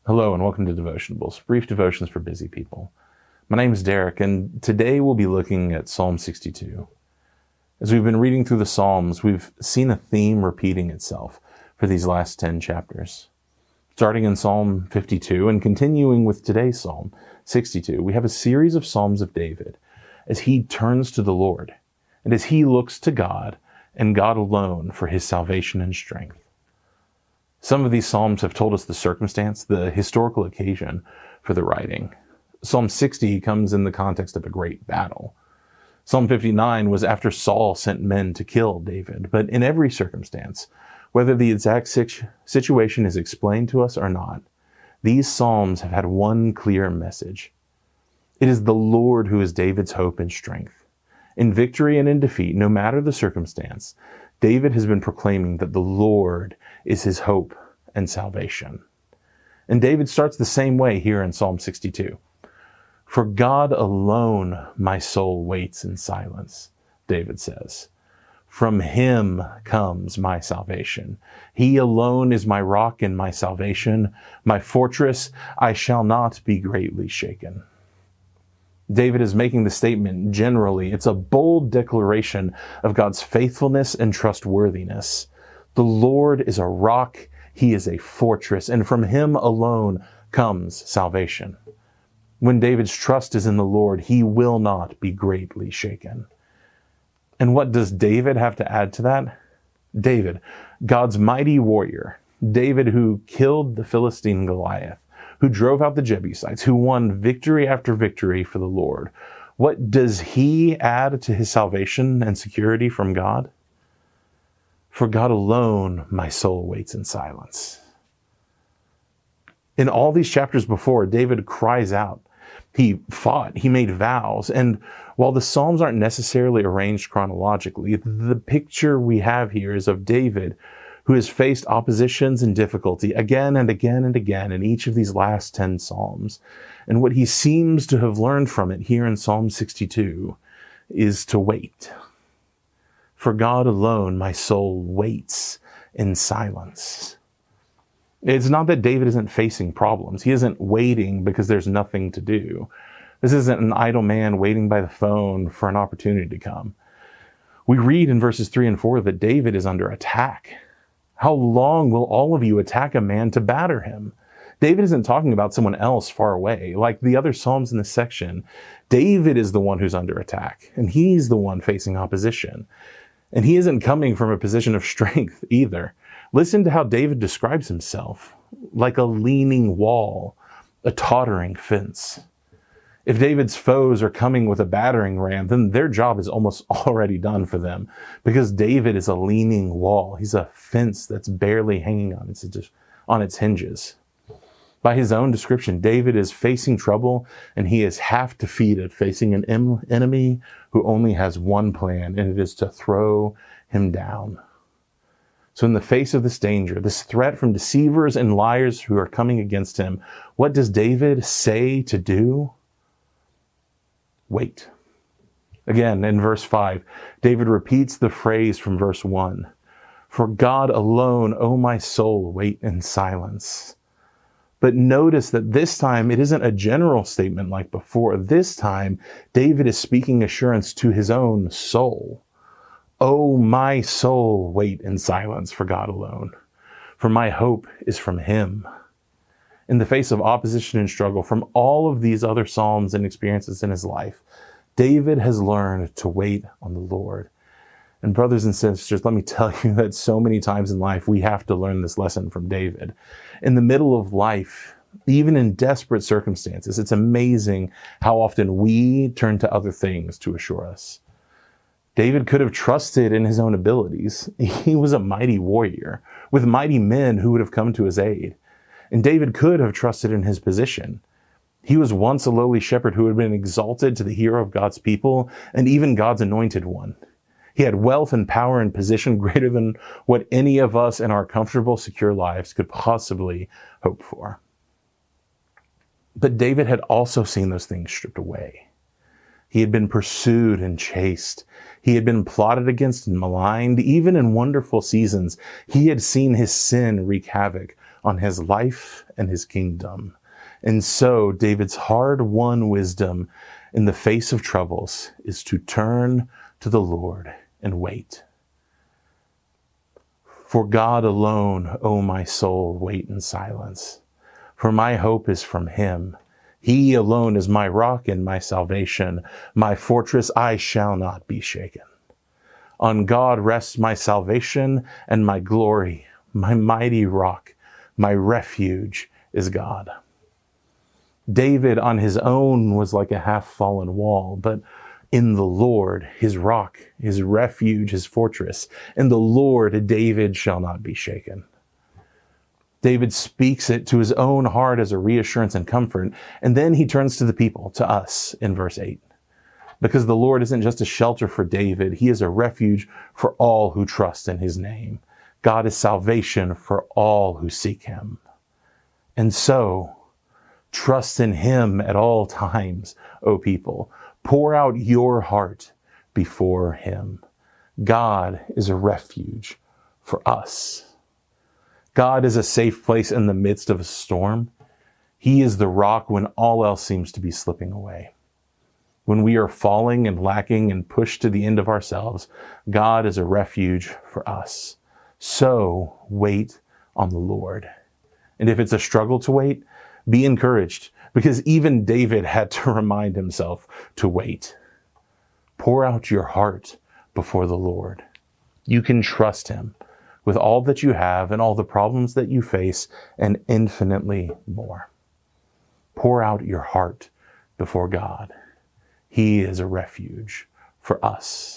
Hello and welcome to Devotionables, brief devotions for busy people. My name is Derek, and today we'll be looking at Psalm 62. As we've been reading through the Psalms, we've seen a theme repeating itself for these last 10 chapters. Starting in Psalm 52 and continuing with today's Psalm 62, we have a series of Psalms of David as he turns to the Lord and as he looks to God and God alone for his salvation and strength. Some of these Psalms have told us the circumstance, the historical occasion for the writing. Psalm 60 comes in the context of a great battle. Psalm 59 was after Saul sent men to kill David. But in every circumstance, whether the exact situation is explained to us or not, these Psalms have had one clear message. It is the Lord who is David's hope and strength. In victory and in defeat, no matter the circumstance, David has been proclaiming that the Lord is his hope and salvation. And David starts the same way here in Psalm 62. For God alone my soul waits in silence, David says. From him comes my salvation. He alone is my rock and my salvation, my fortress. I shall not be greatly shaken. David is making the statement generally. It's a bold declaration of God's faithfulness and trustworthiness. The Lord is a rock, he is a fortress, and from him alone comes salvation. When David's trust is in the Lord, he will not be greatly shaken. And what does David have to add to that? David, God's mighty warrior, David who killed the Philistine Goliath, who drove out the Jebusites, who won victory after victory for the Lord. What does he add to his salvation and security from God? For God alone my soul waits in silence. In all these chapters before, David cries out. He fought, he made vows, and while the Psalms aren't necessarily arranged chronologically, the picture we have here is of David who has faced oppositions and difficulty again and again and again in each of these last 10 Psalms. And what he seems to have learned from it here in Psalm 62 is to wait. For God alone my soul waits in silence. It's not that David isn't facing problems. He isn't waiting because there's nothing to do. This isn't an idle man waiting by the phone for an opportunity to come. We read in verses 3 and 4 that David is under attack. How long will all of you attack a man to batter him? David isn't talking about someone else far away. Like the other Psalms in this section, David is the one who's under attack, and he's the one facing opposition. And he isn't coming from a position of strength either. Listen to how David describes himself, like a leaning wall, a tottering fence. If David's foes are coming with a battering ram, then their job is almost already done for them, because David is a leaning wall. He's a fence that's barely hanging on its hinges. By his own description, David is facing trouble, and he is half defeated, facing an enemy who only has one plan, and it is to throw him down. So in the face of this danger, this threat from deceivers and liars who are coming against him, what does David say to do? Wait. Again, in verse 5, David repeats the phrase from verse 1. For God alone, O my soul, wait in silence. But notice that this time it isn't a general statement like before. This time, David is speaking assurance to his own soul. O my soul, wait in silence for God alone, for my hope is from him. In the face of opposition and struggle from all of these other Psalms and experiences in his life, David has learned to wait on the Lord. And brothers and sisters, let me tell you that so many times in life, we have to learn this lesson from David. In the middle of life, even in desperate circumstances, it's amazing how often we turn to other things to assure us. David could have trusted in his own abilities. He was a mighty warrior with mighty men who would have come to his aid. And David could have trusted in his position. He was once a lowly shepherd who had been exalted to the hero of God's people and even God's anointed one. He had wealth and power and position greater than what any of us in our comfortable, secure lives could possibly hope for. But David had also seen those things stripped away. He had been pursued and chased. He had been plotted against and maligned. Even in wonderful seasons, he had seen his sin wreak havoc on his life and his kingdom. And so David's hard-won wisdom in the face of troubles is to turn to the Lord and wait. For God alone, O my soul, wait in silence. For my hope is from him. He alone is my rock and my salvation, my fortress. I shall not be shaken. On God rests my salvation and my glory, my mighty rock, my refuge is God. David on his own was like a half-fallen wall, but in the Lord, his rock, his refuge, his fortress, in the Lord, David shall not be shaken. David speaks it to his own heart as a reassurance and comfort, and then he turns to the people, to us, in verse 8. Because the Lord isn't just a shelter for David, he is a refuge for all who trust in his name. God is salvation for all who seek him. And so, trust in him at all times, O people. Pour out your heart before him. God is a refuge for us. God is a safe place in the midst of a storm. He is the rock when all else seems to be slipping away. When we are falling and lacking and pushed to the end of ourselves, God is a refuge for us. So wait on the Lord. And if it's a struggle to wait, be encouraged, because even David had to remind himself to wait. Pour out your heart before the Lord. You can trust him with all that you have and all the problems that you face and infinitely more. Pour out your heart before God. He is a refuge for us.